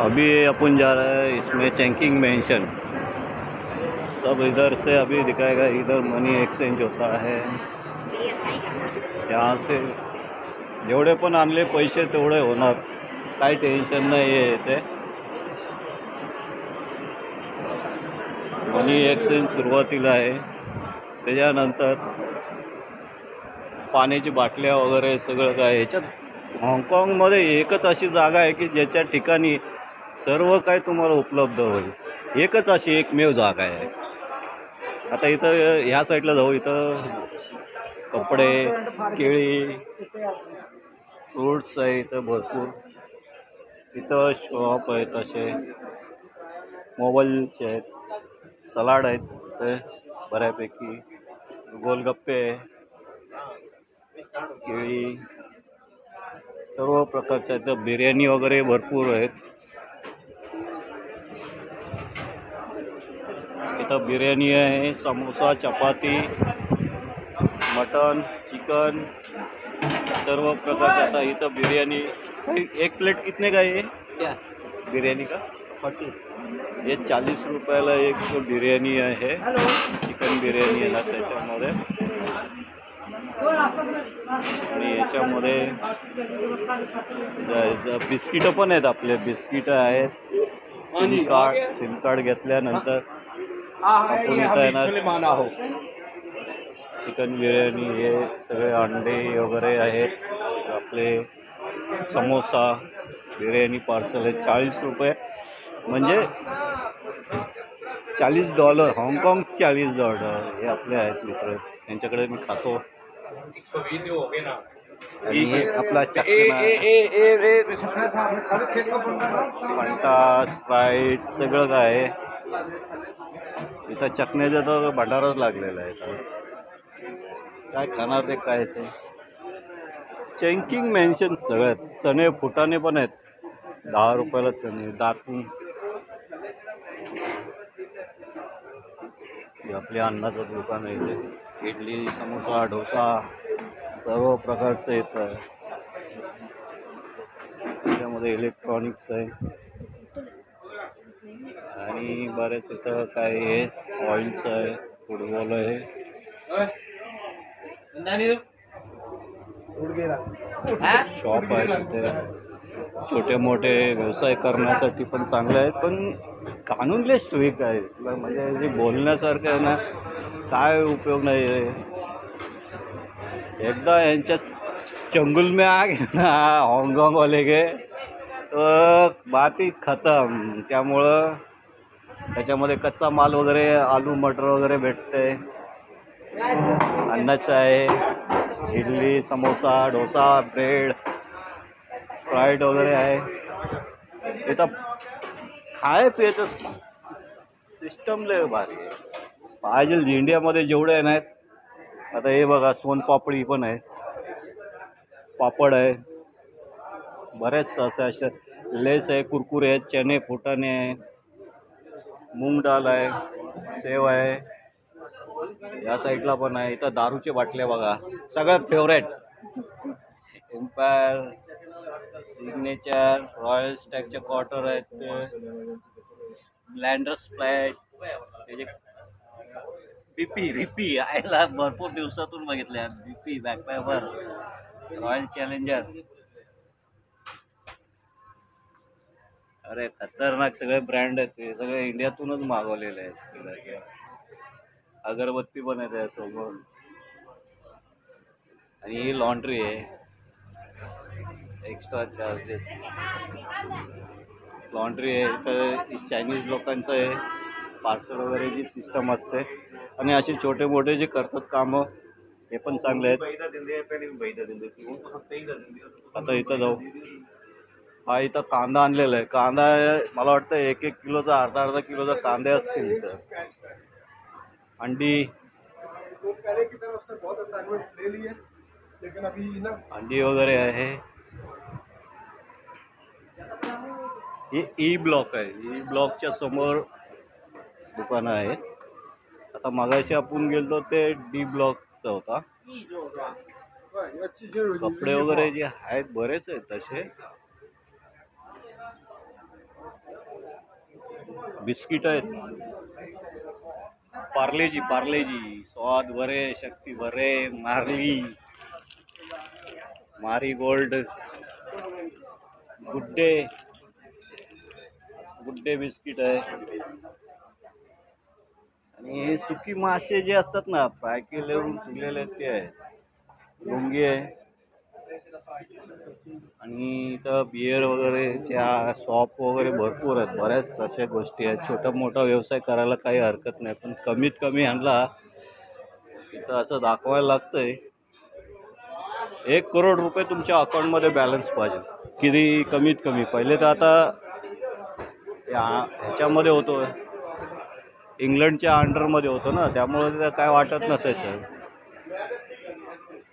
अभी अपन जा रहा है इसमें चैंकिंग मेंशन। सब इधर से अभी दिखाएगा, इधर मनी एक्सचेंज होता है। यहाँ से जेवढे पण आणले पैसे तेवढे होणार, काही टेन्शन नाही आहे इथे। मनी एक्सचेंज सुरुवातीला आहे, त्याच्यानंतर पाण्याची बाटल्या वगैरे सगळं काय। ह्याच्यात हाँगकाँगमध्ये एकच अशी जागा आहे की ज्याच्या ठिकाणी सर्व काय तुम्हाला उपलब्ध होईल। एकच अशी एकमेव जागा आहे। आता इथं ह्या साईडला जाऊ, इथं कपडे, केळी, फ्रूट्स आहे इथं भरपूर। इथं शॉप आहेत, असे मोबाईलचे आहेत, सलाड आहेत ते बऱ्यापैकी, गोलगप्पे, केळी, सर्व प्रकारच्या इथं बिर्याणी वगैरे भरपूर आहेत। इथं बिर्याणी आहे, समोसा, चपाती, मटन, चिकन, सर्व प्रकारचे। आता इथं बिर्याणी एक प्लेट कितने का है क्या बिर्याणी का? 40। ये 40 रुपयाला एक बिर्याणी आहे, चिकन बिर्याणी आहे ना त्याच्यामध्ये। आणि याच्यामध्ये बिस्किटं पण आहेत, आपले बिस्किटं आहेत। सिम कार्ड घेतल्यानंतर आपण इथं येणार आहोत। चिकन बिर्याणी, हे सगळे अंडे वगैरे आहेत आपले। समोसा, बिर्याणी पार्सल आहे, 40 रुपये म्हणजे $40, हाँगकाँग $40 हे आपले आहेत मित्र, यांच्याकडे मी खातो। आणि हे आपला चकना, फंटा, स्प्राईट सगळं काय आहे इथं। चकण्याचा तर भंडारच लागलेला आहे, काय खाणार ते खायचं। चैंकिंग मेंशन सगळ्यात। चणे फुटाणे पण आहेत, 10 रुपयाला चणे। दातून आपल्या अन्नाचं दुकान आहे इथे। इडली, समोसा, डोसा सर्व प्रकारचं येतं। त्याच्यामध्ये इलेक्ट्रॉनिक्स आहे आणि बरेच इथं काय आहे, ऑइलचं आहे, फुटबॉल आहे, शॉप आहे तिथे। छोटे मोठे व्यवसाय करण्यासाठी पण चांगले आहेत, पण कानून लय स्ट्रिक्ट आहे, म्हणजे जे बोलण्यासारखं आहे ना, काय उपयोग नाही आहे। एकदा यांच्या चंगुल में आ गए ना हाँगकाँग वाले के, तर बात ही खतम। त्यामुळं त्याच्यामध्ये कच्चा माल वगैरे, आलू मटर वगैरे भेटते। अन्नाचं आहे, इडली, समोसा, डोसा, ब्रेड, स्प्राईट वगैरे आहे इथं। खाय पियाचं सिस्टम लय भारी आहे, पाहिजे इंडियामध्ये जेवढे आहे नाहीत। आता हे बघा, सोनपापडी पण आहे, पापड आहे, बरेच असे लेस आहे, कुरकुरे आहेत, चणे फुटाणे आहे, मूग डाळ आहे, सेव आहे, या साईडला पण आहे। इथं दारूचे बाटल्या बघा, सगळ्यात फेवरेट एम्पायर, सिग्नेचर, रॉयल स्टॅगचे क्वार्टर आहेत, ब्लँडर्स फ्लॅट, बीपी रिपी आयला भरपूर दिवसातून बघितल्या, बीपी बॅकपॅवर, रॉयल चॅलेंजर, अरे खतरनाक सगळे ब्रँड आहेत, ते सगळे इंडियातूनच मागवलेले आहेत। अगरबत्ती पण आहे त्यासोबत। आणि ही लॉन्ड्री आहे, एक्स्ट्रा चार्जेस लॉन्ड्री आहे। तर चायनीज लोकांचं आहे, पार्सल वगैरे जी सिस्टम असते। आणि असे छोटे मोठे जे करतात कामं, हे पण चांगले आहेत। आता इथं जाऊ, हा इथं कांदा आणलेला आहे, कांदा मला वाटतं 1-1 किलोचा, अर्धा किलोचा कांदे असतील इथं। अंडी, अंडी वगैरे आहे। हे ई ब्लॉक आहे, ई ब्लॉकच्या समोर दुकानं आहेत। आता मगाशी आपण गेलो ते डी ब्लॉकचा होता। कपडे वगैरे जे आहेत बरेच आहेत तसे। बिस्किट आहेत, पार्लेजी पार्लेजी, स्वाद भरे शक्ती भरे, मार्ली, मारी गोल्ड, गुड्डे, गुड्डे बिस्किट आहे. आणि हे सुकी मासे जे असतात ना, फ्राय केलेले ठेवलेले आहेत ते आहे. लुंगी आहे. आणि इथं बिअर वगैरे चहा शॉप वगैरे भरपूर आहेत. बऱ्याच अशा गोष्टी आहेत. छोटा मोठा व्यवसाय करायला काही हरकत नाही, पण कमीत कमी आणला इथं असं दाखवायला लागतंय 1 करोड रुपये तुमच्या अकाउंटमध्ये बॅलन्स पाहिजे. किती कमीत कमी. पहिले तर आता ह्याच्यामध्ये होतो, इंग्लंडच्या अंडरमध्ये होतं ना, त्यामुळे काय वाटत नसायचं.